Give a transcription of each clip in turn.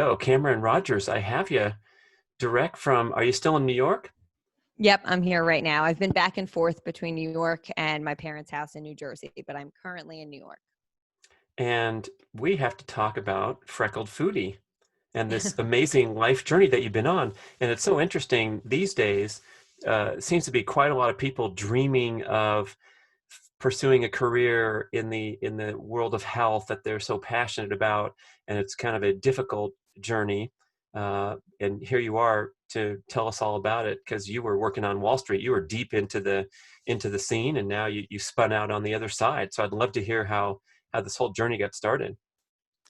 Oh, Cameron Rogers, I have you direct from, are you still in New York? Yep, I'm here right now. I've been back and forth between New York and my parents' house in New Jersey, but I'm currently in New York. And we have to talk about Freckled Foodie and this amazing life journey that you've been on. And it's so interesting these days. It seems to be quite a lot of people dreaming of pursuing a career in the world of health that they're so passionate about, and it's kind of a difficult journey. And here you are to tell us all about it because you were working on Wall Street. You were deep into the scene, and now you spun out on the other side. So I'd love to hear how this whole journey got started.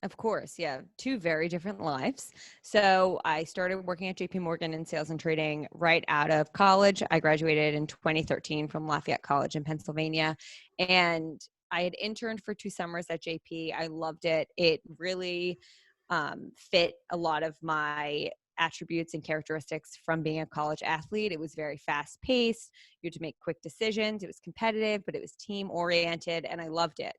Of course, yeah, two very different lives. So I started working at JP Morgan in sales and trading right out of college. I graduated in 2013 from Lafayette College in Pennsylvania, and I had interned for 2 summers at JP. I loved it. It really fit a lot of my attributes and characteristics from being a college athlete. It was very fast paced. You had to make quick decisions. It was competitive, but it was team oriented, and I loved it.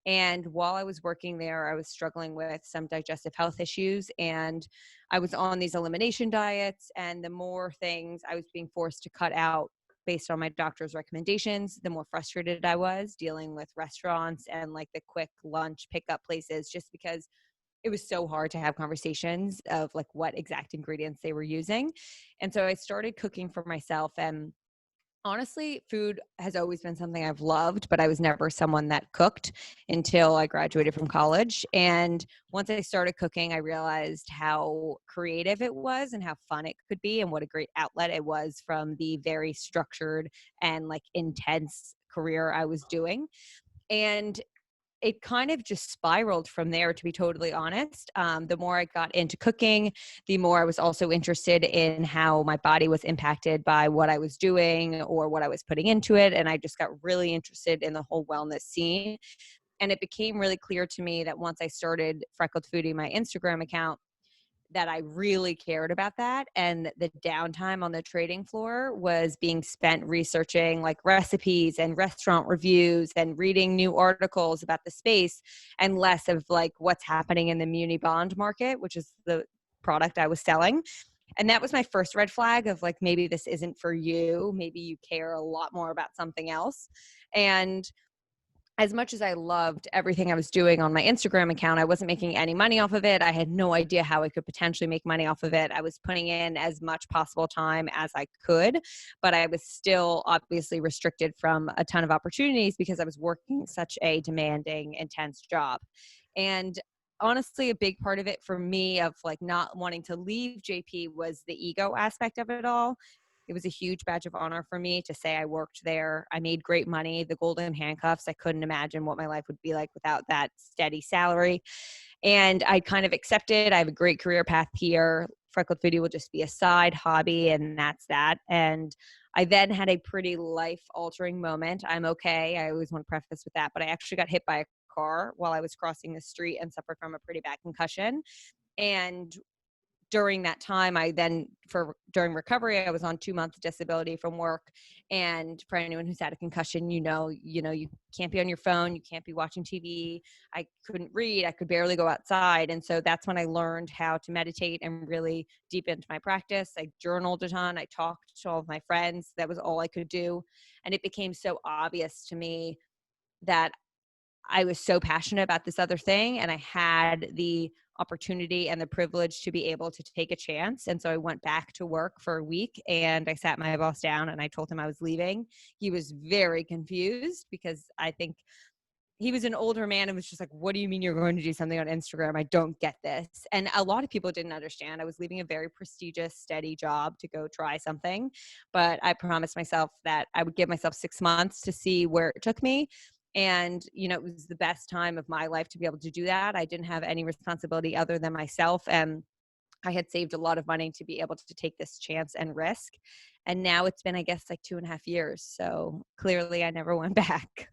And while I was working there, I was struggling with some digestive health issues, and I was on these elimination diets. And the more things I was being forced to cut out based on my doctor's recommendations, the more frustrated I was dealing with restaurants and like the quick lunch pickup places, just because it was so hard to have conversations of like what exact ingredients they were using. And so I started cooking for myself. And honestly, food has always been something I've loved, but I was never someone that cooked until I graduated from college. And once I started cooking, I realized how creative it was and how fun it could be and what a great outlet it was from the very structured and like intense career I was doing. And it kind of just spiraled from there, to be totally honest. The more I got into cooking, the more I was also interested in how my body was impacted by what I was doing or what I was putting into it. And I just got really interested in the whole wellness scene. And it became really clear to me that once I started Freckled Foodie, my Instagram account, that I really cared about that. And the downtime on the trading floor was being spent researching like recipes and restaurant reviews and reading new articles about the space, and less of like what's happening in the muni bond market, which is the product I was selling. And that was my first red flag of like, maybe this isn't for you. Maybe you care a lot more about something else. And as much as I loved everything I was doing on my Instagram account, I wasn't making any money off of it. I had no idea how I could potentially make money off of it. I was putting in as much possible time as I could, but I was still obviously restricted from a ton of opportunities because I was working such a demanding, intense job. And honestly, a big part of it for me of like not wanting to leave JP was the ego aspect of it all. It was a huge badge of honor for me to say I worked there. I made great money, the golden handcuffs. I couldn't imagine what my life would be like without that steady salary. And I kind of accepted. I have a great career path here. Freckled Foodie will just be a side hobby, and that's that. And I then had a pretty life altering moment. I'm okay. I always want to preface with that, but I actually got hit by a car while I was crossing the street and suffered from a pretty bad concussion. And during that time, during recovery, I was on 2 months disability from work. And for anyone who's had a concussion, you can't be on your phone, you can't be watching TV. I couldn't read, I could barely go outside. And so that's when I learned how to meditate and really deep into my practice. I journaled a ton, I talked to all of my friends. That was all I could do. And it became so obvious to me that I was so passionate about this other thing, and I had the opportunity and the privilege to be able to take a chance. And so I went back to work for a week, and I sat my boss down and I told him I was leaving. He was very confused because I think he was an older man and was just like, what do you mean you're going to do something on Instagram? I don't get this. And a lot of people didn't understand. I was leaving a very prestigious, steady job to go try something. But I promised myself that I would give myself 6 months to see where it took me. And, it was the best time of my life to be able to do that. I didn't have any responsibility other than myself. And I had saved a lot of money to be able to take this chance and risk. And now it's been, I guess, like 2.5 years. So clearly I never went back.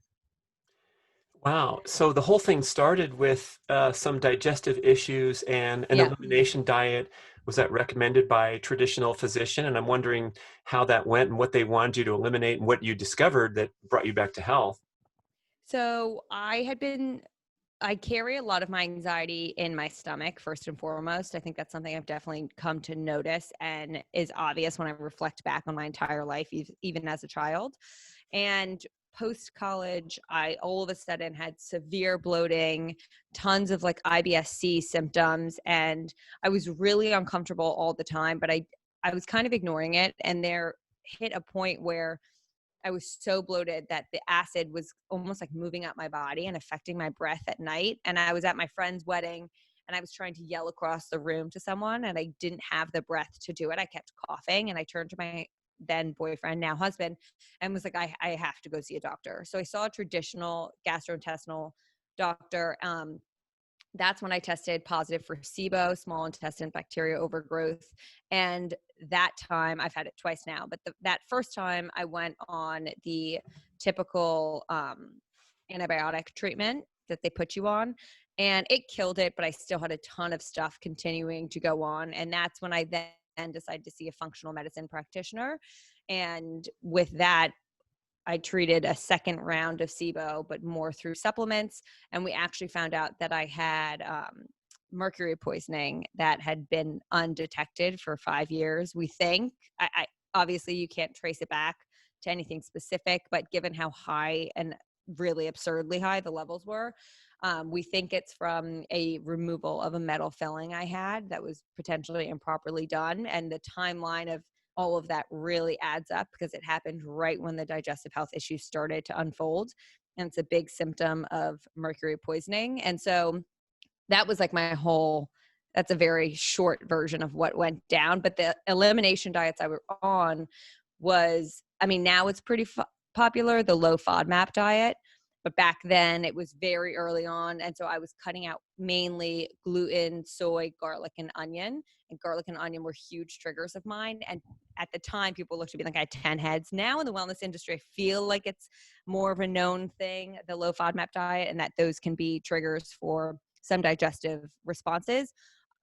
Wow. So the whole thing started with some digestive issues and an Yeah. elimination diet. Was that recommended by a traditional physician? And I'm wondering how that went and what they wanted you to eliminate and what you discovered that brought you back to health. So I had been I carry a lot of my anxiety in my stomach, first and foremost. I think that's something I've definitely come to notice and is obvious when I reflect back on my entire life, even as a child. And post college, I all of a sudden had severe bloating, tons of like IBS-C symptoms, and I was really uncomfortable all the time, but I was kind of ignoring it. And there hit a point where I was so bloated that the acid was almost like moving up my body and affecting my breath at night. And I was at my friend's wedding and I was trying to yell across the room to someone and I didn't have the breath to do it. I kept coughing and I turned to my then boyfriend, now husband, and was like, I have to go see a doctor. So I saw a traditional gastrointestinal doctor. That's when I tested positive for SIBO, small intestine bacteria overgrowth. And that time, I've had it twice now, but that first time I went on the typical antibiotic treatment that they put you on, and it killed it, but I still had a ton of stuff continuing to go on. And that's when I then decided to see a functional medicine practitioner. And with that, I treated a second round of SIBO, but more through supplements. And we actually found out that I had mercury poisoning that had been undetected for 5 years. We think, I obviously you can't trace it back to anything specific, but given how high and really absurdly high the levels were, we think it's from a removal of a metal filling I had that was potentially improperly done. And the timeline of all of that really adds up because it happened right when the digestive health issues started to unfold. And it's a big symptom of mercury poisoning. And so that was like that's a very short version of what went down. But the elimination diets I were on was, I mean, now it's pretty popular, the low Fodmap diet. But back then it was very early on. And so I was cutting out mainly gluten, soy, garlic, and onion. And garlic and onion were huge triggers of mine. And at the time, people looked at me like I had 10 heads. Now in the wellness industry, I feel like it's more of a known thing, the low FODMAP diet, and that those can be triggers for some digestive responses.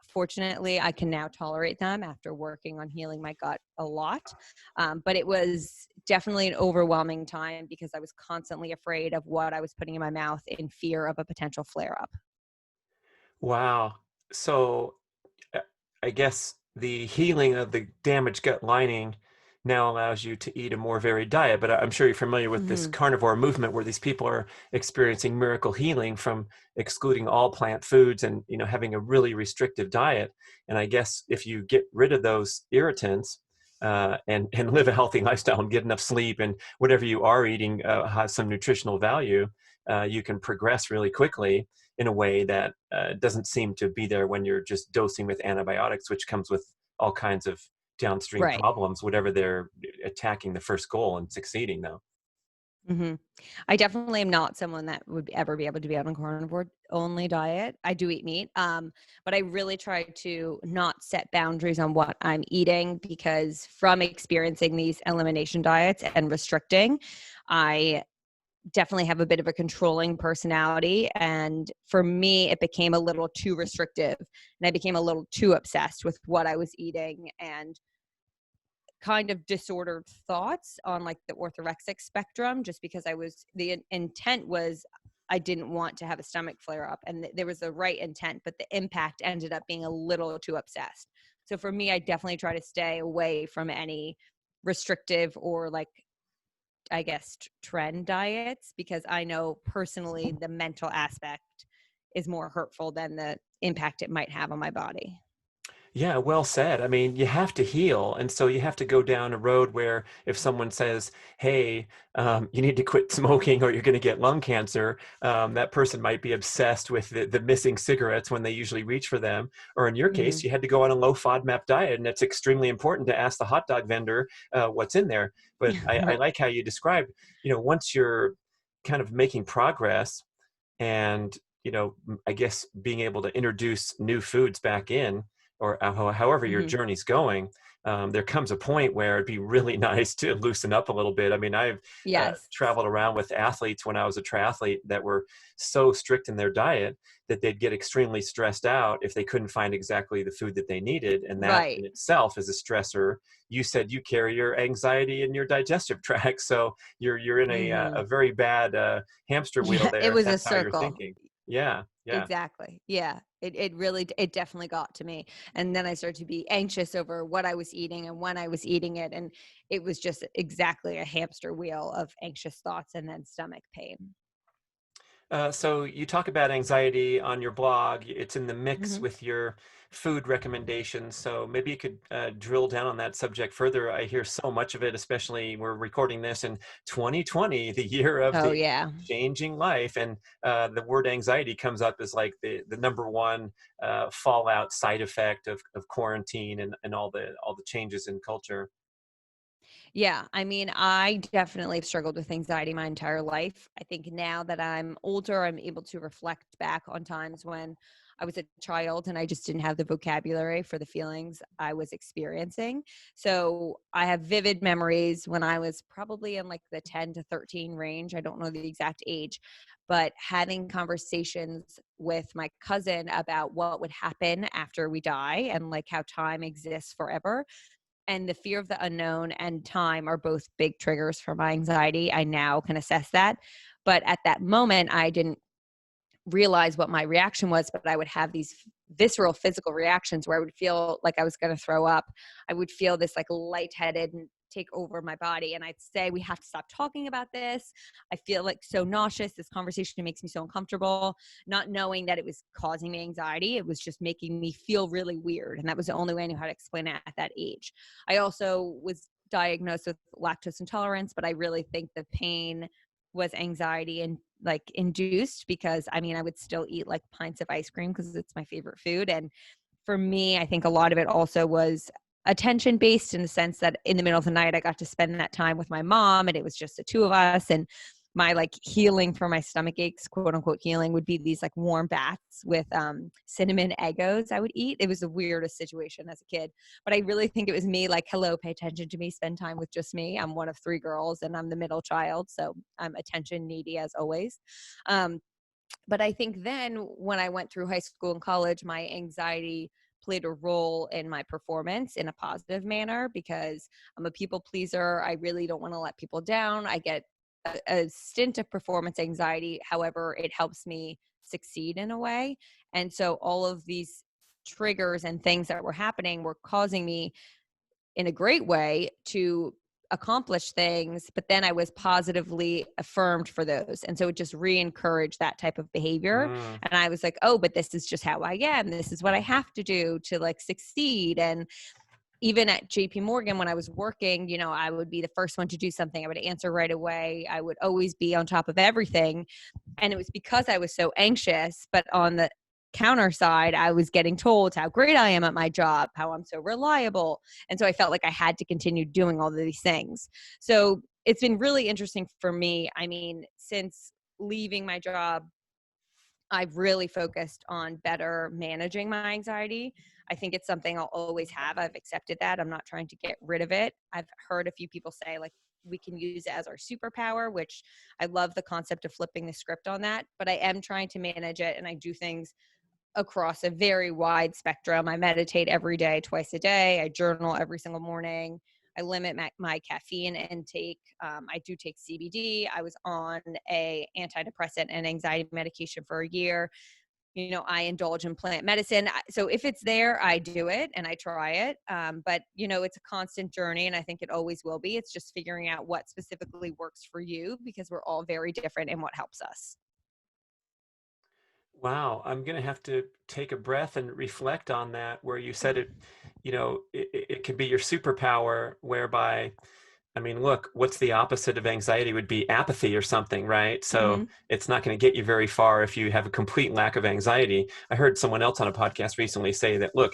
Fortunately, I can now tolerate them after working on healing my gut a lot. But it was definitely an overwhelming time because I was constantly afraid of what I was putting in my mouth in fear of a potential flare up. Wow. So uh, I guess the healing of the damaged gut lining now allows you to eat a more varied diet. But I'm sure you're familiar with this Mm-hmm. carnivore movement where these people are experiencing miracle healing from excluding all plant foods and, having a really restrictive diet. And I guess if you get rid of those irritants, and live a healthy lifestyle and get enough sleep and whatever you are eating has some nutritional value, you can progress really quickly in a way that doesn't seem to be there when you're just dosing with antibiotics, which comes with all kinds of downstream Right. problems, whatever they're attacking the first goal and succeeding though. Mm-hmm. I definitely am not someone that would ever be able to be on a carnivore only diet. I do eat meat, but I really try to not set boundaries on what I'm eating because from experiencing these elimination diets and restricting, I definitely have a bit of a controlling personality. And for me, it became a little too restrictive and I became a little too obsessed with what I was eating and kind of disordered thoughts on like the orthorexic spectrum, just because the intent was I didn't want to have a stomach flare up and there was the right intent, but the impact ended up being a little too obsessed. So for me, I definitely try to stay away from any restrictive or like, I guess, trend diets, because I know personally the mental aspect is more hurtful than the impact it might have on my body. Yeah, well said. I mean, you have to heal. And so you have to go down a road where if someone says, hey, you need to quit smoking or you're going to get lung cancer, that person might be obsessed with the missing cigarettes when they usually reach for them. Or in your Mm-hmm. case, you had to go on a low FODMAP diet. And it's extremely important to ask the hot dog vendor what's in there. But I Right. like how you described, once you're kind of making progress and I guess being able to introduce new foods back in, or however your Mm-hmm. journey's going, there comes a point where it'd be really nice to loosen up a little bit. I mean, I've Yes. traveled around with athletes when I was a triathlete that were so strict in their diet that they'd get extremely stressed out if they couldn't find exactly the food that they needed, and that Right. in itself is a stressor. You said you carry your anxiety in your digestive tract, so you're in Mm-hmm. a very bad hamster wheel Yeah, it there if was a that's how you're circle. thinking. Yeah. Yeah. Exactly. Yeah. It really, it definitely got to me. And then I started to be anxious over what I was eating and when I was eating it. And it was just exactly a hamster wheel of anxious thoughts and then stomach pain. So you talk about anxiety on your blog. It's in the mix Hmm. with your food recommendations. So maybe you could drill down on that subject further. I hear so much of it, especially we're recording this in 2020, the year of Oh, the yeah. changing life, and the word anxiety comes up as like the number one fallout side effect of quarantine and all the changes in culture. Yeah, I mean, I definitely have struggled with anxiety my entire life. I think now that I'm older, I'm able to reflect back on times when I was a child and I just didn't have the vocabulary for the feelings I was experiencing. So I have vivid memories when I was probably in like the 10 to 13 range. I don't know the exact age, but having conversations with my cousin about what would happen after we die and like how time exists forever, and the fear of the unknown and time are both big triggers for my anxiety. I now can assess that. But at that moment, I didn't realize what my reaction was, but I would have these visceral physical reactions where I would feel like I was going to throw up. I would feel this like lightheaded and take over my body. And I'd say, we have to stop talking about this. I feel like so nauseous. This conversation makes me so uncomfortable, not knowing that it was causing me anxiety. It was just making me feel really weird. And that was the only way I knew how to explain it at that age. I also was diagnosed with lactose intolerance, but I really think the pain was anxiety and like induced, because I mean, I would still eat like pints of ice cream because it's my favorite food. And for me, I think a lot of it also was attention based, in the sense that in the middle of the night, I got to spend that time with my mom and it was just the two of us. And my like healing for my stomach aches, quote unquote healing, would be these like warm baths with cinnamon Eggos I would eat. It was the weirdest situation as a kid, but I really think it was me like, hello, pay attention to me, spend time with just me. I'm one of three girls and I'm the middle child, so I'm attention needy as always. um, but I think then when I went through high school and college, my anxiety played a role in my performance in a positive manner, because I'm a people pleaser. I really don't want to let people down. I get a stint of performance anxiety. However, it helps me succeed in a way. And so all of these triggers and things that were happening were causing me in a great way to accomplish things, but then I was positively affirmed for those. And so it just re-encouraged that type of behavior. Mm. And I was like, oh, but this is just how I am. This is what I have to do to like succeed. And even at JP Morgan, when I was working, you know, I would be the first one to do something. I would answer right away. I would always be on top of everything. And it was because I was so anxious, but on the counter side, I was getting told how great I am at my job, how I'm so reliable. And so I felt like I had to continue doing all of these things. So it's been really interesting for me. I mean, since leaving my job, I've really focused on better managing my anxiety. I think it's something I'll always have. I've accepted that. I'm not trying to get rid of it. I've heard a few people say, like, we can use it as our superpower, which I love the concept of flipping the script on that. But I am trying to manage it, and I do things across a very wide spectrum. I meditate every day, twice a day. I journal every single morning. I limit my caffeine intake. I do take CBD. I was on a antidepressant and anxiety medication for a year. You know, I indulge in plant medicine. So if it's there, I do it and I try it. But, you know, it's a constant journey, and I think it always will be. It's just figuring out what specifically works for you, because we're all very different in what helps us. Wow, I'm going to have to take a breath and reflect on that, where you said it, it could be your superpower, whereby, I mean, look, what's the opposite of anxiety would be apathy or something, right? So Hmm. it's not going to get you very far if you have a complete lack of anxiety. I heard someone else on a podcast recently say that, look,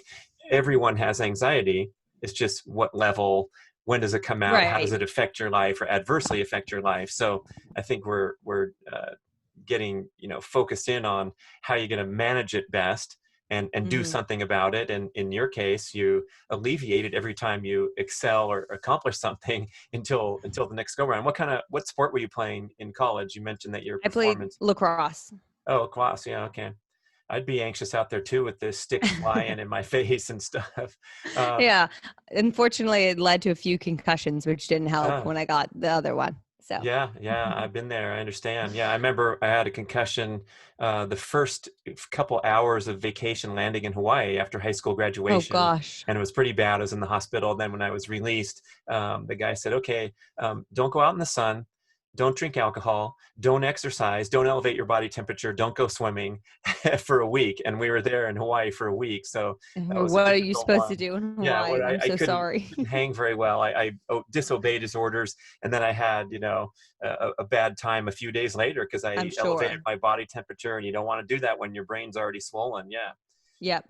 everyone has anxiety. It's just what level, when does it come out? How does Right. it affect your life or adversely affect your life? So I think we're getting focused in on how you're going to manage it best and do Hmm. something about it. And in your case, you alleviate it every time you excel or accomplish something until the next go round. What sport were you playing in college? You mentioned that your I played performance. lacrosse. Oh, class. Yeah. Okay. I'd be anxious out there too with the sticks flying in my face and stuff. Uh, Yeah. Unfortunately, it led to a few concussions, which didn't help uh, when I got the other one. So, Yeah, I've been there. I understand. Yeah, I remember I had a concussion the first couple hours of vacation landing in Hawaii after high school oh graduation, gosh. and it was pretty bad. I was in the hospital. Then when I was released, the guy said, "Okay, don't go out in the sun, don't drink alcohol, don't exercise, don't elevate your body temperature, don't go swimming for a week." And we were there in Hawaii for a week, so that was a What are you difficult supposed to one. do in Yeah, Hawaii? what I'm I so couldn't sorry. hang very well. I disobeyed his orders, and then I had, a bad time a few days later because I'm I elevated sure. my body temperature, and you don't want to do that when your brain's already swollen. Yeah. Yep.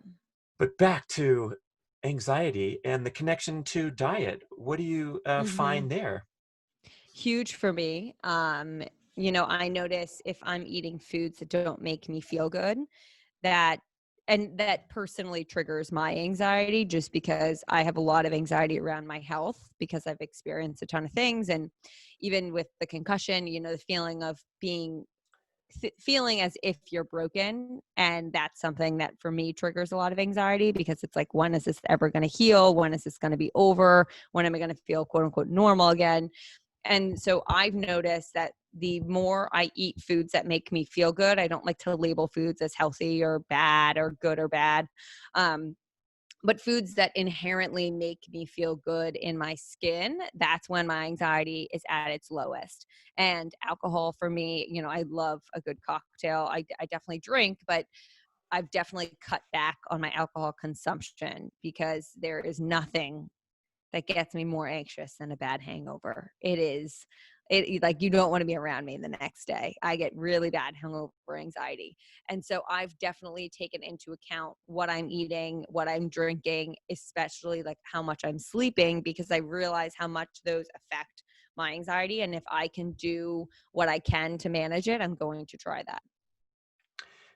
But back to anxiety and the connection to diet. What do you hmm find there? Huge for me. I notice if I'm eating foods that don't make me feel good, that and that personally triggers my anxiety just because I have a lot of anxiety around my health because I've experienced a ton of things. And even with the concussion, the feeling of feeling as if you're broken. And that's something that for me triggers a lot of anxiety because it's like, when is this ever going to heal? When is this going to be over? When am I going to feel quote unquote normal again? And so I've noticed that the more I eat foods that make me feel good, I don't like to label foods as healthy or bad or good or bad. Um, but foods that inherently make me feel good in my skin, that's when my anxiety is at its lowest. And alcohol for me, I love a good cocktail. I definitely drink, but I've definitely cut back on my alcohol consumption because there is nothing that gets me more anxious than a bad hangover. Like, you don't want to be around me the next day. I get really bad hangover anxiety. And so I've definitely taken into account what I'm eating, what I'm drinking, especially like how much I'm sleeping, because I realize how much those affect my anxiety. And if I can do what I can to manage it, I'm going to try that.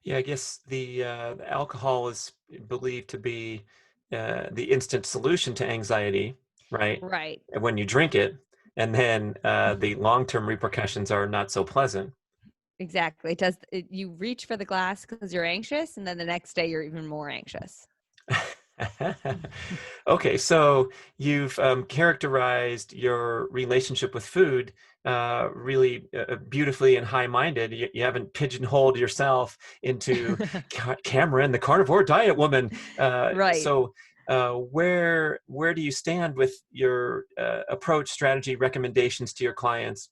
Yeah, I guess the alcohol is believed to be the instant solution to anxiety, right? Right. When you drink it, and then the long-term repercussions are not so pleasant. Exactly. You reach for the glass because you're anxious, and then the next day you're even more anxious. Okay, so you've characterized your relationship with food really beautifully and high-minded. You haven't pigeonholed yourself into Cameron, the carnivore diet woman. Right. Where do you stand with your approach, strategy, recommendations to your clients?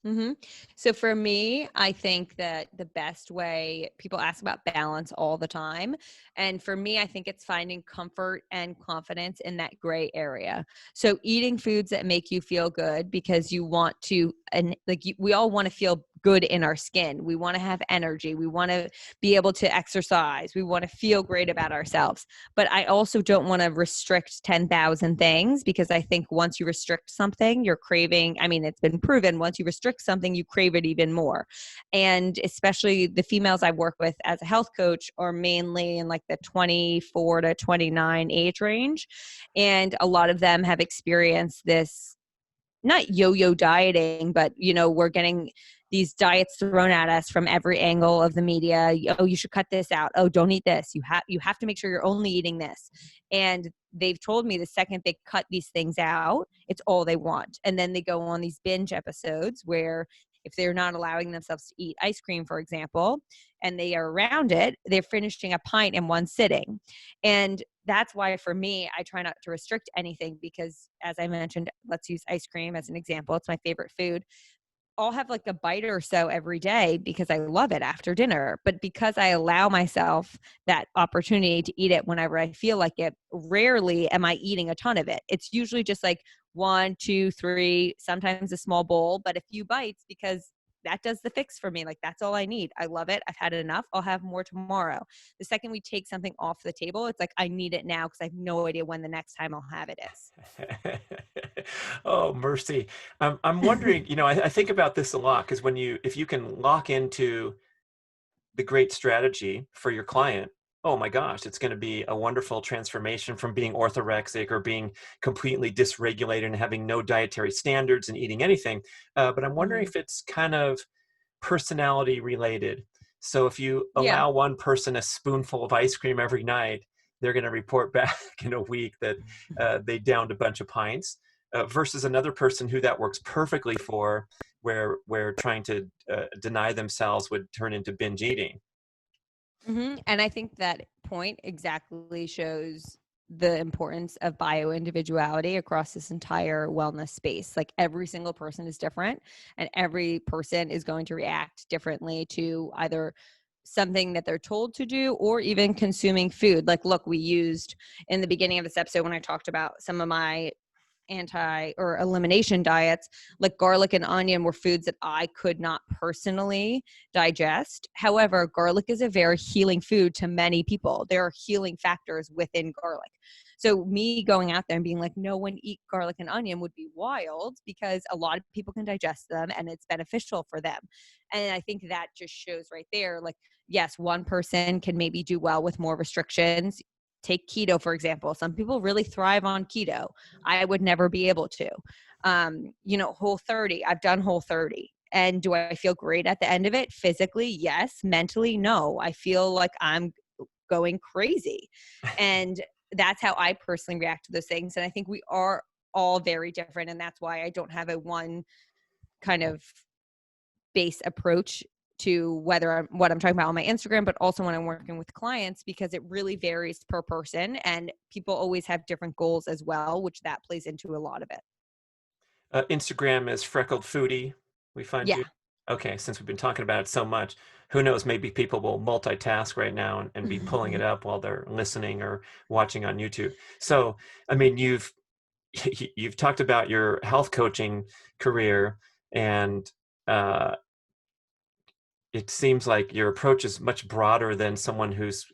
hmm So for me, I think that the best way, people ask about balance all the time. And for me, I think it's finding comfort and confidence in that gray area. So eating foods that make you feel good because you want to, and like we all want to feel good in our skin. We want to have energy. We want to be able to exercise. We want to feel great about ourselves. But I also don't want to restrict 10,000 things because I think once you restrict something, you're craving. I mean, it's been proven once you restrict something, you crave it even more. And especially the females I work with as a health coach are mainly in like the 24 to 29 age range. And a lot of them have experienced this, not yo-yo dieting, but we're getting these diets thrown at us from every angle of the media. Oh, you should cut this out. Oh, don't eat this. You have to make sure you're only eating this. And they've told me the second they cut these things out, it's all they want. And then they go on these binge episodes where if they're not allowing themselves to eat ice cream, for example, and they are around it, they're finishing a pint in one sitting. And that's why for me, I try not to restrict anything because, as I mentioned, let's use ice cream as an example. It's my favorite food. I'll have like a bite or so every day because I love it after dinner. But because I allow myself that opportunity to eat it whenever I feel like it, rarely am I eating a ton of it. It's usually just like one, two, three, sometimes a small bowl, but a few bites because that does the fix for me. Like, that's all I need. I love it. I've had it enough. I'll have more tomorrow. The second we take something off the table, it's like I need it now because I have no idea when the next time I'll have it Oh, mercy. I'm is. wondering, I think about this a lot because if you can lock into the great strategy for your client, oh my gosh, it's going to be a wonderful transformation from being orthorexic or being completely dysregulated and having no dietary standards and eating anything. But I'm wondering hmm if it's kind of personality related. So if you Yeah. allow one person a spoonful of ice cream every night, they're going to report back in a week that they downed a bunch of pints, versus another person who that works perfectly for. where trying to deny themselves would turn into binge eating. And I think that point exactly shows the importance of bio-individuality across this entire wellness space. Like every single person is different, and every person is going to react differently to either something that they're told to do or even consuming food. Like, look, we used in the beginning of this episode when I talked about some of my anti or elimination diets, like garlic and onion were foods that I could not personally digest. However, garlic is a very healing food to many people. There are healing factors within garlic. So me going out there and being like, no one eat garlic and onion would be wild, because a lot of people can digest them and it's beneficial for them. And I think that just shows right there, like, yes, one person can maybe do well with more restrictions. Take keto, for example. Some people really thrive on keto. I would never be able to. Whole 30, I've done whole 30. And do I feel great at the end of it? Physically, yes. Mentally, no. I feel like I'm going crazy. And that's how I personally react to those things. And I think we are all very different. And that's why I don't have a one kind of base approach to what I'm talking about on my Instagram, but also when I'm working with clients, because it really varies per person and people always have different goals as well, which that plays into a lot of it. Instagram is Freckled Foodie. We find Yeah. you. Okay, since we've been talking about it so much, who knows? Maybe people will multitask right now and be pulling it up while they're listening or watching on YouTube. So, I mean, you've talked about your health coaching career, and uh, it seems like your approach is much broader than someone who's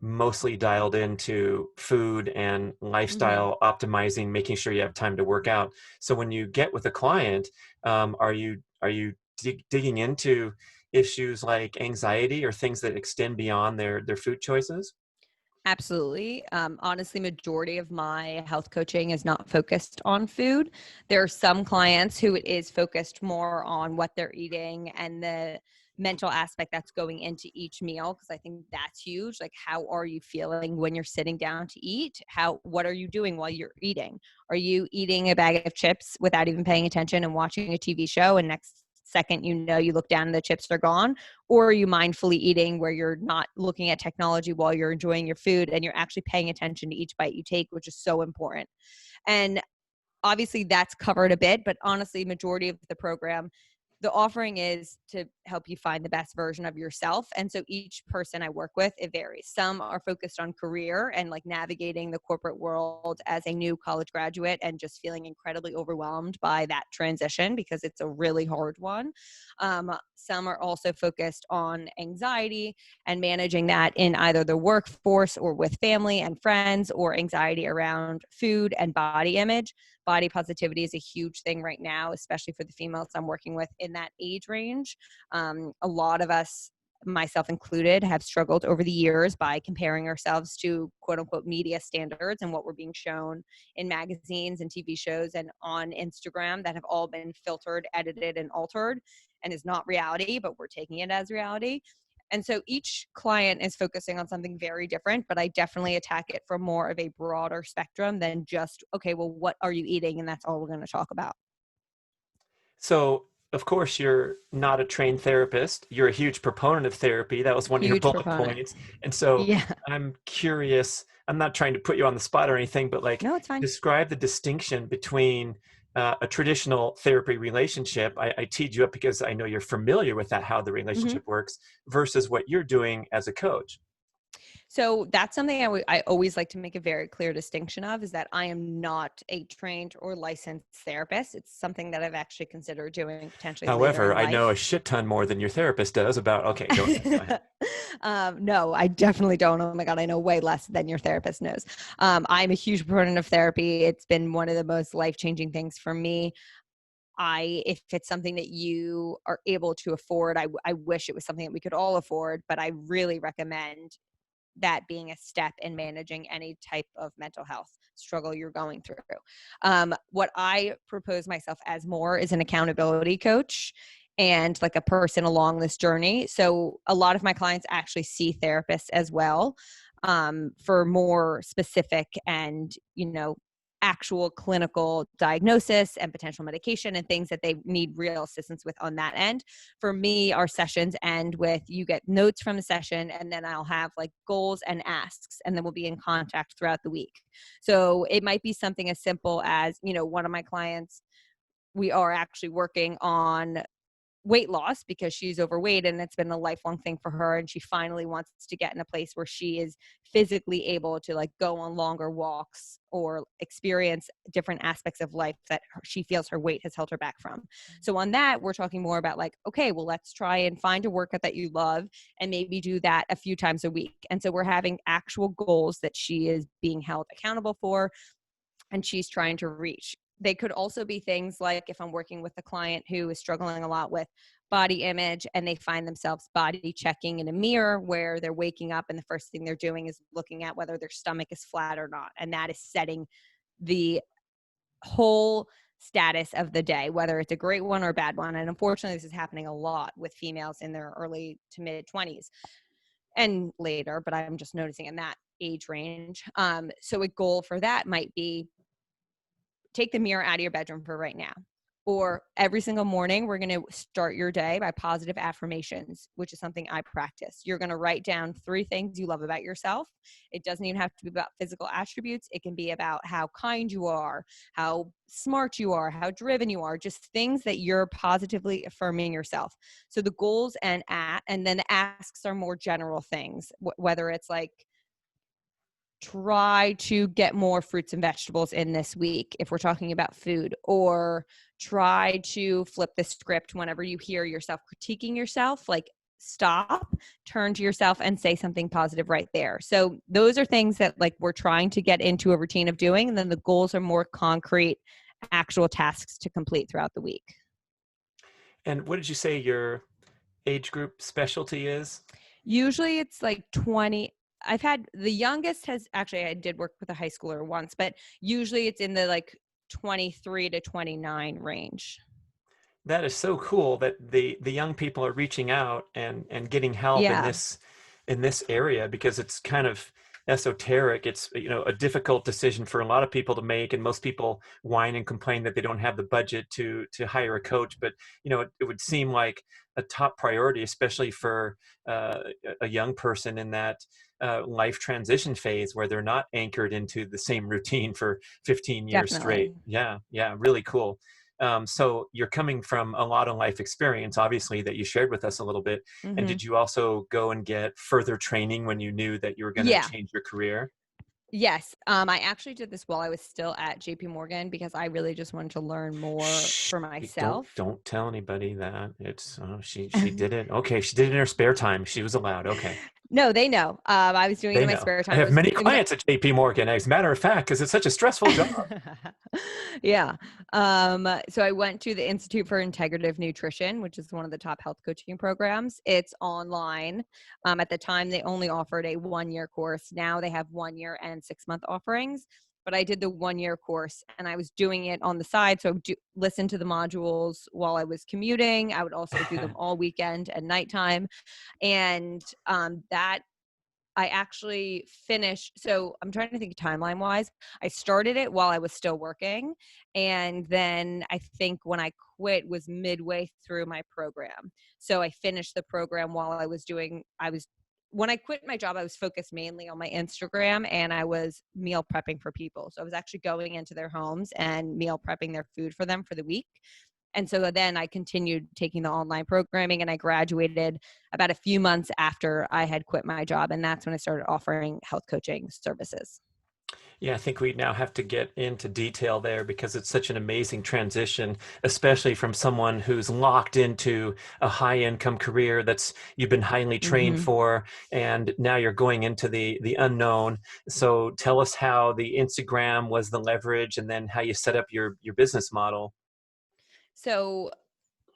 mostly dialed into food and hmm lifestyle optimizing, making sure you have time to work out. So when you get with a client, are you digging into issues like anxiety or things that extend beyond their food choices? Absolutely. Honestly, majority of my health coaching is not focused on food. There are some clients who it is focused more on what they're eating and the mental aspect that's going into each meal, because I think that's huge. Like, how are you feeling when you're sitting down to eat? What are you doing while you're eating? Are you eating a bag of chips without even paying attention and watching a TV show, and next second you look down and the chips are gone? Or are you mindfully eating where you're not looking at technology while you're enjoying your food and you're actually paying attention to each bite you take, which is so important. And obviously that's covered a bit, but honestly, majority of the program, the offering is to help you find the best version of yourself. And so each person I work with, it varies. Some are focused on career and like navigating the corporate world as a new college graduate and just feeling incredibly overwhelmed by that transition because it's a really hard one. Some are also focused on anxiety and managing that in either the workforce or with family and friends, or anxiety around food and body image. Body positivity is a huge thing right now, especially for the females I'm working with in that age range. A lot of us, myself included, have struggled over the years by comparing ourselves to quote unquote media standards and what we're being shown in magazines and TV shows and on Instagram that have all been filtered, edited, and altered and is not reality, but we're taking it as reality. And so each client is focusing on something very different, but I definitely attack it from more of a broader spectrum than just, okay, well, what are you eating? And that's all we're going to talk about. So, of course, you're not a trained therapist. You're a huge proponent of therapy. That was one of your Huge bullet proponent. points. And so Yeah. I'm curious, I'm not trying to put you on the spot or anything, but like No, it's fine. describe the distinction between a traditional therapy relationship. I teed you up because I know you're familiar with that, how the hmm relationship works, versus what you're doing as a coach. So that's something I always like to make a very clear distinction of, is that I am not a trained or licensed therapist. It's something that I've actually considered doing potentially later However, in I know a life. shit ton more than your therapist does about, okay, go ahead, go ahead. No, I definitely don't. Oh my God, I know way less than your therapist knows. I'm a huge proponent of therapy. It's been one of the most life-changing things for me. If it's something that you are able to afford, I wish it was something that we could all afford, but I really recommend that being a step in managing any type of mental health struggle you're going through. What I propose myself as more is an accountability coach and like a person along this journey. So a lot of my clients actually see therapists as well, for more specific and, actual clinical diagnosis and potential medication and things that they need real assistance with on that end. For me, our sessions end with you get notes from the session, and then I'll have like goals and asks, and then we'll be in contact throughout the week. So it might be something as simple as, one of my clients, we are actually working on weight loss because she's overweight and it's been a lifelong thing for her, and she finally wants to get in a place where she is physically able to like go on longer walks or experience different aspects of life that she feels her weight has held her back from. So on that, we're talking more about like, okay, well, let's try and find a workout that you love and maybe do that a few times a week. And so we're having actual goals that she is being held accountable for and she's trying to reach. They could also be things like if I'm working with a client who is struggling a lot with body image and they find themselves body checking in a mirror where they're waking up and the first thing they're doing is looking at whether their stomach is flat or not. And that is setting the whole status of the day, whether it's a great one or a bad one. And unfortunately, this is happening a lot with females in their early to mid 20s and later, but I'm just noticing in that age range. So a goal for that might be take the mirror out of your bedroom for right now. Or every single morning, we're going to start your day by positive affirmations, which is something I practice. You're going to write down 3 things you love about yourself. It doesn't even have to be about physical attributes. It can be about how kind you are, how smart you are, how driven you are, just things that you're positively affirming yourself. So the goals and then the asks are more general things, whether it's like, try to get more fruits and vegetables in this week if we're talking about food, or try to flip the script whenever you hear yourself critiquing yourself, like stop, turn to yourself and say something positive right there. So those are things that like we're trying to get into a routine of doing, and then the goals are more concrete actual tasks to complete throughout the week. And what did you say your age group specialty is? Usually it's like 20. I've had the youngest has actually, I did work with a high schooler once, but usually it's in the like 23 to 29 range. That is so cool that the young people are reaching out and getting help Yeah, in this area, because it's kind of esoteric. It's, a difficult decision for a lot of people to make, and most people whine and complain that they don't have the budget to hire a coach. But it would seem like a top priority, especially for a young person in that life transition phase where they're not anchored into the same routine for 15 years definitely. straight. Yeah, yeah, really cool. So you're coming from a lot of life experience, obviously, that you shared with us a little bit. And Hmm. did you also go and get further training when you knew that you were going to Yeah. change your career? Yes. I actually did this while I was still at JP Morgan because I really just wanted to learn more Shh, for don't myself. don't tell anybody that. It's she did it. Okay, she did it in her spare time. She was allowed. Okay. No, they know. I was doing it They in my know. spare I time. have many It was clients at JP Morgan, as a matter of fact, because it's such a stressful job. Yeah. So I went to the Institute for Integrative Nutrition, which is one of the top health coaching programs. It's online. At the time, they only offered a 1-year course. Now they have 1 year and 6-month offerings. But I did the 1-year course and I was doing it on the side. So I would listen to the modules while I was commuting. I would also do them all weekend and nighttime. And that I actually finished. So I'm trying to think timeline wise. I started it while I was still working. And then I think when I quit was midway through my program. So I finished the program while when I quit my job, I was focused mainly on my Instagram and I was meal prepping for people. So I was actually going into their homes and meal prepping their food for them for the week. And so then I continued taking the online programming and I graduated about a few months after I had quit my job. And that's when I started offering health coaching services. Yeah, I think we now have to get into detail there because it's such an amazing transition, especially from someone who's locked into a high income career that's you've been highly trained Mm-hmm. for, and now you're going into the unknown. So tell us how the Instagram was the leverage, and then how you set up your business model. So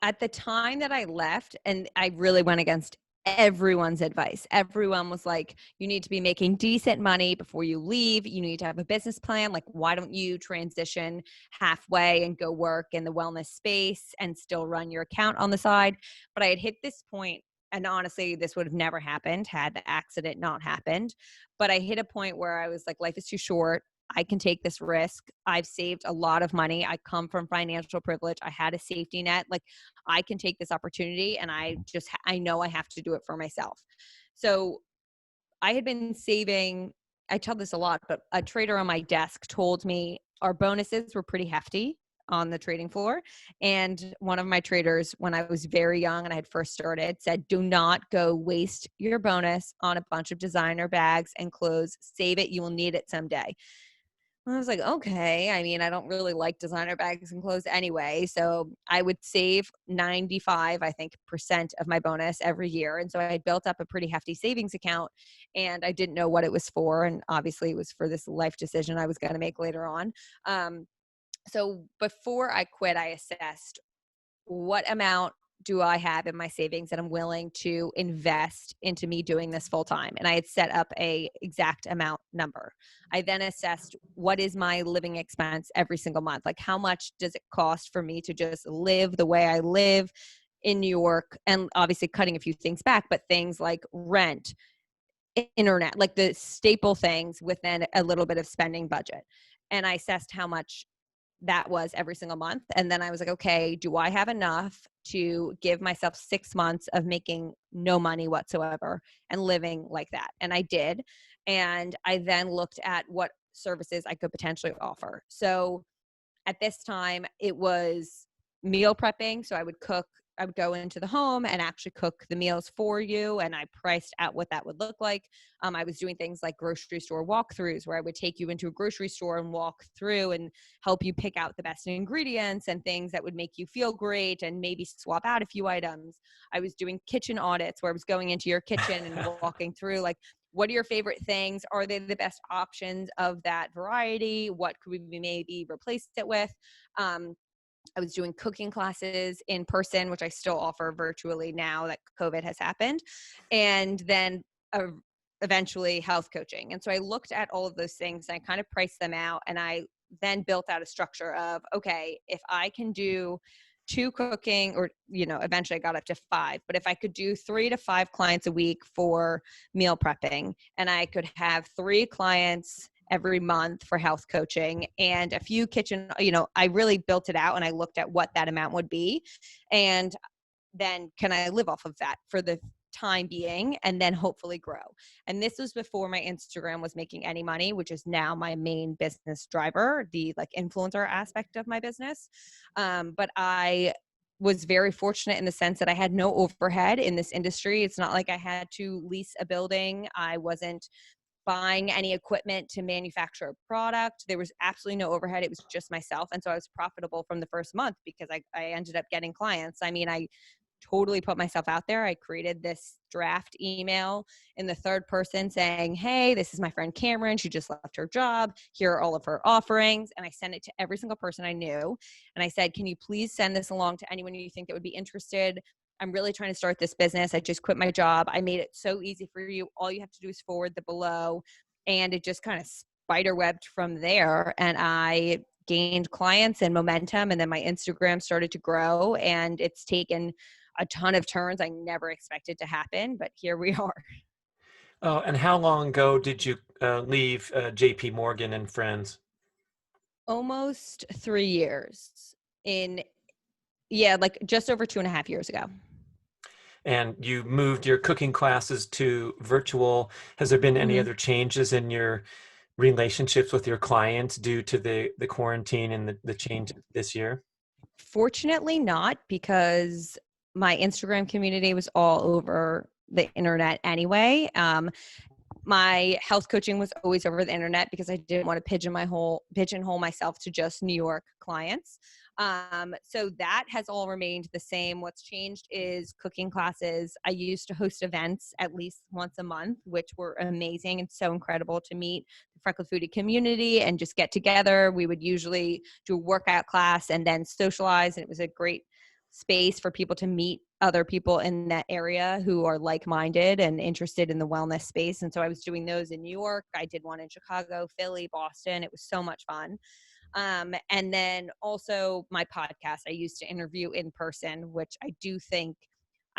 at the time that I left, and I really went against everyone's advice. Everyone was like, you need to be making decent money before you leave. You need to have a business plan. Like, why don't you transition halfway and go work in the wellness space and still run your account on the side? But I had hit this point, and honestly, this would have never happened had the accident not happened. But I hit a point where I was like, life is too short. I can take this risk. I've saved a lot of money. I come from financial privilege. I had a safety net. Like, I can take this opportunity, and I know I have to do it for myself. So I had been saving, I tell this a lot, but a trader on my desk told me our bonuses were pretty hefty on the trading floor. And one of my traders, when I was very young and I had first started, said, do not go waste your bonus on a bunch of designer bags and clothes. Save it. You will need it someday. I was like, okay. I mean, I don't really like designer bags and clothes anyway. So I would save 95, I think, percent of my bonus every year. And so I had built up a pretty hefty savings account, and I didn't know what it was for. And obviously it was for this life decision I was going to make later on. So before I quit, I assessed what amount do I have in my savings that I'm willing to invest into me doing this full time? And I had set up a exact amount number. I then assessed what is my living expense every single month? Like, how much does it cost for me to just live the way I live in New York? And obviously cutting a few things back, but things like rent, internet, like the staple things within a little bit of spending budget. And I assessed how much that was every single month. And then I was like, okay, do I have enough to give myself 6 months of making no money whatsoever and living like that? And I did. And I then looked at what services I could potentially offer. So at this time, it was meal prepping. So I would go into the home and actually cook the meals for you. And I priced out what that would look like. I was doing things like grocery store walkthroughs, where I would take you into a grocery store and walk through and help you pick out the best ingredients and things that would make you feel great, and maybe swap out a few items. I was doing kitchen audits, where I was going into your kitchen and walking through, like, what are your favorite things? Are they the best options of that variety? What could we maybe replace it with? I was doing cooking classes in person, which I still offer virtually now that COVID has happened. And then eventually health coaching. And so I looked at all of those things and I kind of priced them out. And I then built out a structure of, okay, if I can do 2 cooking, or, eventually I got up to 5, but if I could do 3 to 5 clients a week for meal prepping, and I could have 3 clients every month for health coaching and a few kitchen, I really built it out and I looked at what that amount would be. And then can I live off of that for the time being and then hopefully grow? And this was before my Instagram was making any money, which is now my main business driver, the like influencer aspect of my business. But I was very fortunate in the sense that I had no overhead in this industry. It's not like I had to lease a building. I wasn't buying any equipment to manufacture a product. There was absolutely no overhead. It was just myself. And so I was profitable from the first month because I ended up getting clients. I mean, I totally put myself out there. I created this draft email in the third person saying, hey, this is my friend Cameron. She just left her job. Here are all of her offerings. And I sent it to every single person I knew. And I said, can you please send this along to anyone you think that would be interested? I'm really trying to start this business. I just quit my job. I made it so easy for you. All you have to do is forward the below. And it just kind of spider webbed from there. And I gained clients and momentum. And then my Instagram started to grow, and it's taken a ton of turns I never expected to happen, but here we are. Oh, and how long ago did you leave JP Morgan and Friends? Almost 3 years yeah, like just over 2.5 years ago. And you moved your cooking classes to virtual. Has there been any Mm-hmm. other changes in your relationships with your clients due to the quarantine and the change this year? Fortunately not, because my Instagram community was all over the internet anyway. My health coaching was always over the internet because I didn't want to pigeonhole myself to just New York clients. So that has all remained the same. What's changed is cooking classes. I used to host events at least once a month, which were amazing and so incredible to meet the Freckled Foodie community and just get together. We would usually do a workout class and then socialize, and it was a great space for people to meet other people in that area who are like-minded and interested in the wellness space. And so I was doing those in New York. I did one in Chicago, Philly, Boston. It was so much fun. And then also my podcast, I used to interview in person, which I do think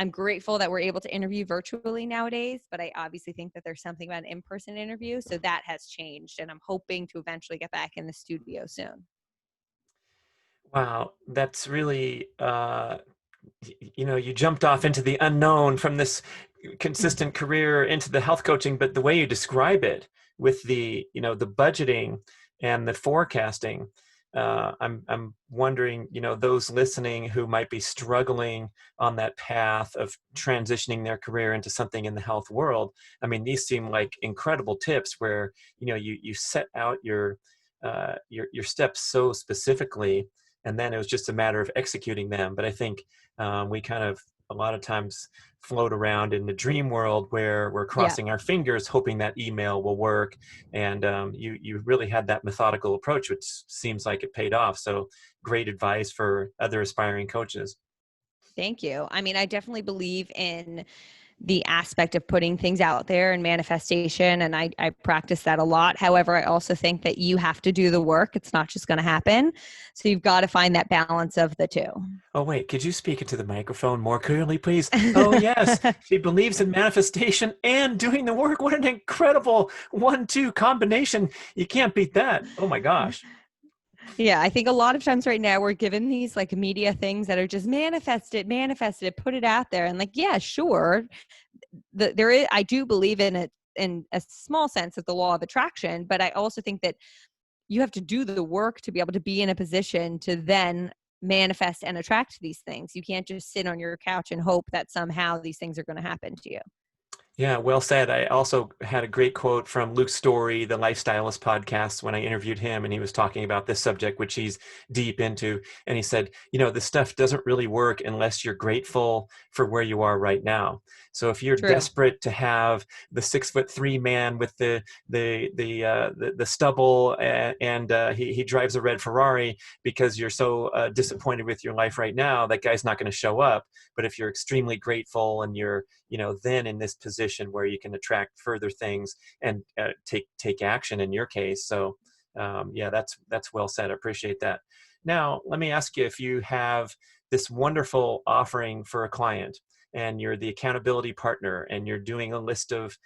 I'm grateful that we're able to interview virtually nowadays, but I obviously think that there's something about an in-person interview. So that has changed, and I'm hoping to eventually get back in the studio soon. Wow, that's really you jumped off into the unknown from this consistent career into the health coaching, but the way you describe it with the budgeting and the forecasting, I'm wondering, those listening who might be struggling on that path of transitioning their career into something in the health world. I mean, these seem like incredible tips where, you set out your steps so specifically, and then it was just a matter of executing them. But I think we kind of a lot of times float around in the dream world where we're Yeah. crossing our fingers hoping that email will work. And you really had that methodical approach, which seems like it paid off. So great advice for other aspiring coaches. Thank you. I mean, I definitely believe in the aspect of putting things out there and manifestation. And I practice that a lot. However, I also think that you have to do the work. It's not just going to happen. So you've got to find that balance of the two. Oh, wait, could you speak into the microphone more clearly, please? Oh, yes, she believes in manifestation and doing the work. What an incredible 1-2 combination. You can't beat that. Oh, my gosh. Yeah, I think a lot of times right now we're given these like media things that are just manifest it, put it out there. And like, yeah, sure. There is, I do believe in it in a small sense of the law of attraction, but I also think that you have to do the work to be able to be in a position to then manifest and attract these things. You can't just sit on your couch and hope that somehow these things are going to happen to you. Yeah, well said. I also had a great quote from Luke Story, the Lifestylist podcast, when I interviewed him, and he was talking about this subject, which he's deep into. And he said, this stuff doesn't really work unless you're grateful for where you are right now. So if you're True. desperate to have the 6'3" man with the stubble, and he drives a red Ferrari because you're so disappointed with your life right now, that guy's not going to show up. But if you're extremely grateful and you're then in this position where you can attract further things and take action in your case. So yeah, that's well said. I appreciate that. Now, let me ask you, if you have this wonderful offering for a client and you're the accountability partner and you're doing a list of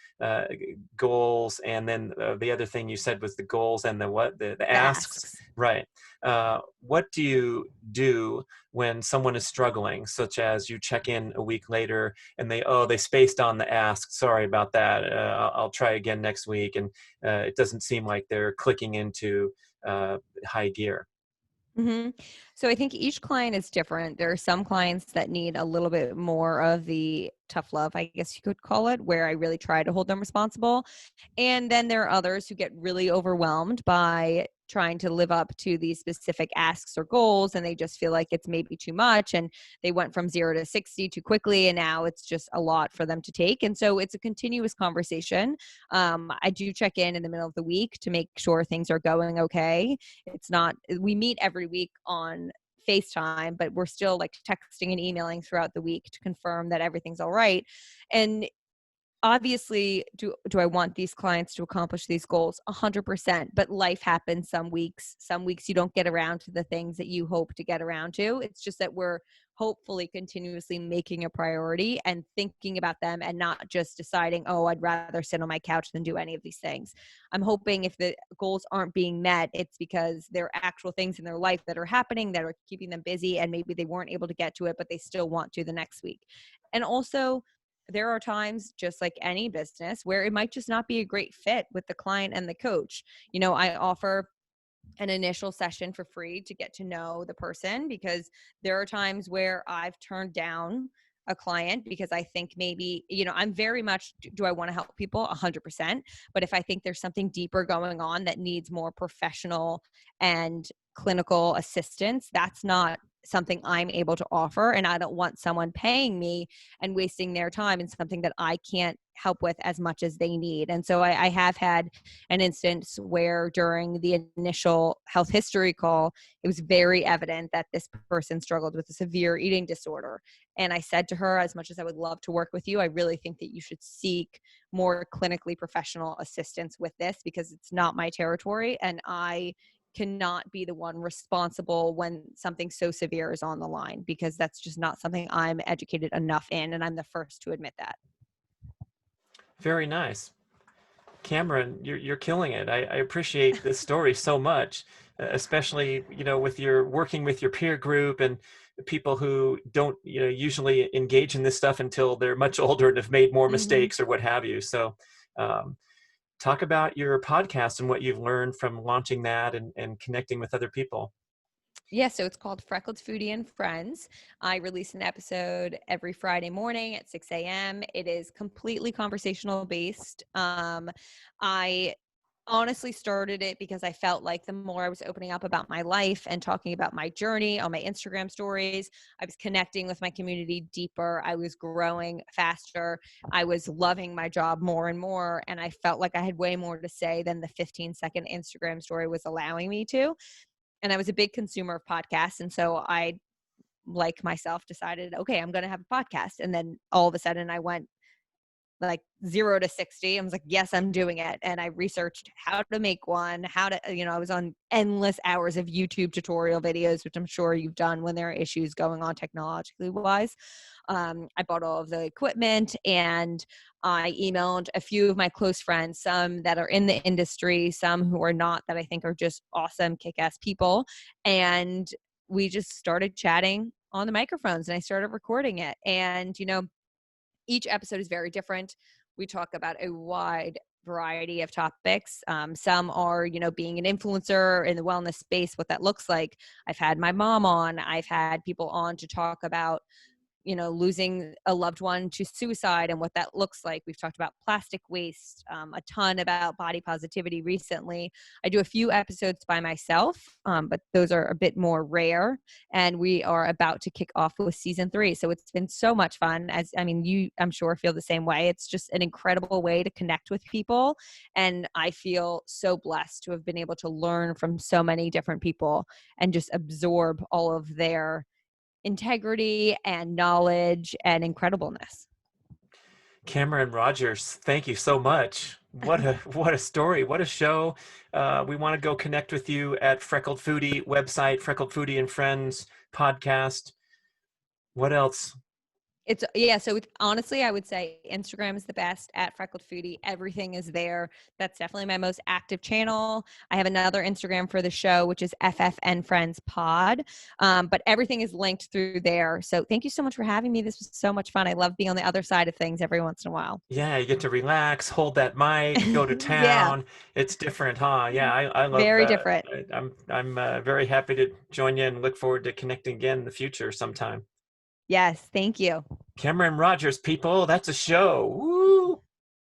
goals, and then the other thing you said was the goals and the The asks, asks. right? What do you do when someone is struggling, such as you check in a week later and they spaced on the ask, sorry about that, I'll try again next week, and it doesn't seem like they're clicking into high gear? hmm So I think each client is different. There are some clients that need a little bit more of the tough love, I guess you could call it, where I really try to hold them responsible. And then there are others who get really overwhelmed by trying to live up to these specific asks or goals, and they just feel like it's maybe too much. And they went from 0 to 60 too quickly, and now it's just a lot for them to take. And so it's a continuous conversation. I do check in the middle of the week to make sure things are going okay. It's not, we meet every week on FaceTime, but we're still like texting and emailing throughout the week to confirm that everything's all right. And obviously, do I want these clients to accomplish these goals? 100%. But life happens some weeks. Some weeks you don't get around to the things that you hope to get around to. It's just that we're hopefully continuously making a priority and thinking about them, and not just deciding, oh, I'd rather sit on my couch than do any of these things. I'm hoping if the goals aren't being met, it's because there are actual things in their life that are happening that are keeping them busy, and maybe they weren't able to get to it, but they still want to the next week. And also, there are times, just like any business, where it might just not be a great fit with the client and the coach. I offer an initial session for free to get to know the person, because there are times where I've turned down a client because I think maybe, I'm very much, do I want to help people? 100%. But if I think there's something deeper going on that needs more professional and clinical assistance, that's not something I'm able to offer. And I don't want someone paying me and wasting their time in something that I can't help with as much as they need. And so I have had an instance where during the initial health history call, it was very evident that this person struggled with a severe eating disorder. And I said to her, as much as I would love to work with you, I really think that you should seek more clinically professional assistance with this, because it's not my territory. And I cannot be the one responsible when something so severe is on the line, because that's just not something I'm educated enough in, and I'm the first to admit that. Very nice. Cameron, you're killing it. I appreciate this story so much, especially, with your working with your peer group and people who don't, usually engage in this stuff until they're much older and have made more Mm-hmm. mistakes or what have you. So, um, talk about your podcast and what you've learned from launching that and connecting with other people. Yeah, so it's called Freckled, Foodie, and Friends. I release an episode every Friday morning at 6 a.m. It is completely conversational based. I honestly started it because I felt like the more I was opening up about my life and talking about my journey on my Instagram stories, I was connecting with my community deeper. I was growing faster. I was loving my job more and more. And I felt like I had way more to say than the 15-second Instagram story was allowing me to. And I was a big consumer of podcasts. And so I, like myself, decided, okay, I'm going to have a podcast. And then all of a sudden I went like 0 to 60. I was like, yes, I'm doing it. And I researched how to make one, I was on endless hours of YouTube tutorial videos, which I'm sure you've done when there are issues going on technologically wise. I bought all of the equipment, and I emailed a few of my close friends, some that are in the industry, some who are not, that I think are just awesome, kick-ass people. And we just started chatting on the microphones, and I started recording it. And, each episode is very different. We talk about a wide variety of topics. Some are, being an influencer in the wellness space, what that looks like. I've had my mom on. I've had people on to talk about losing a loved one to suicide and what that looks like. We've talked about plastic waste, a ton about body positivity recently. I do a few episodes by myself, but those are a bit more rare. And we are about to kick off with season 3. So it's been so much fun. You, I'm sure, feel the same way. It's just an incredible way to connect with people. And I feel so blessed to have been able to learn from so many different people and just absorb all of their integrity and knowledge and incredibleness. Cameron Rogers, thank you so much. What a story. What a show. We want to go connect with you at Freckled Foodie website, Freckled Foodie and Friends podcast. What else? So honestly, I would say Instagram is the best, at Freckled Foodie. Everything is there. That's definitely my most active channel. I have another Instagram for the show, which is FFN Friends Pod. But everything is linked through there. So thank you so much for having me. This was so much fun. I love being on the other side of things every once in a while. Yeah, you get to relax, hold that mic, go to Yeah, town. It's different, huh? Yeah, I love very different. I'm very happy to join you and look forward to connecting again in the future sometime. Yes, thank you. Cameron Rogers, people, that's a show. Woo!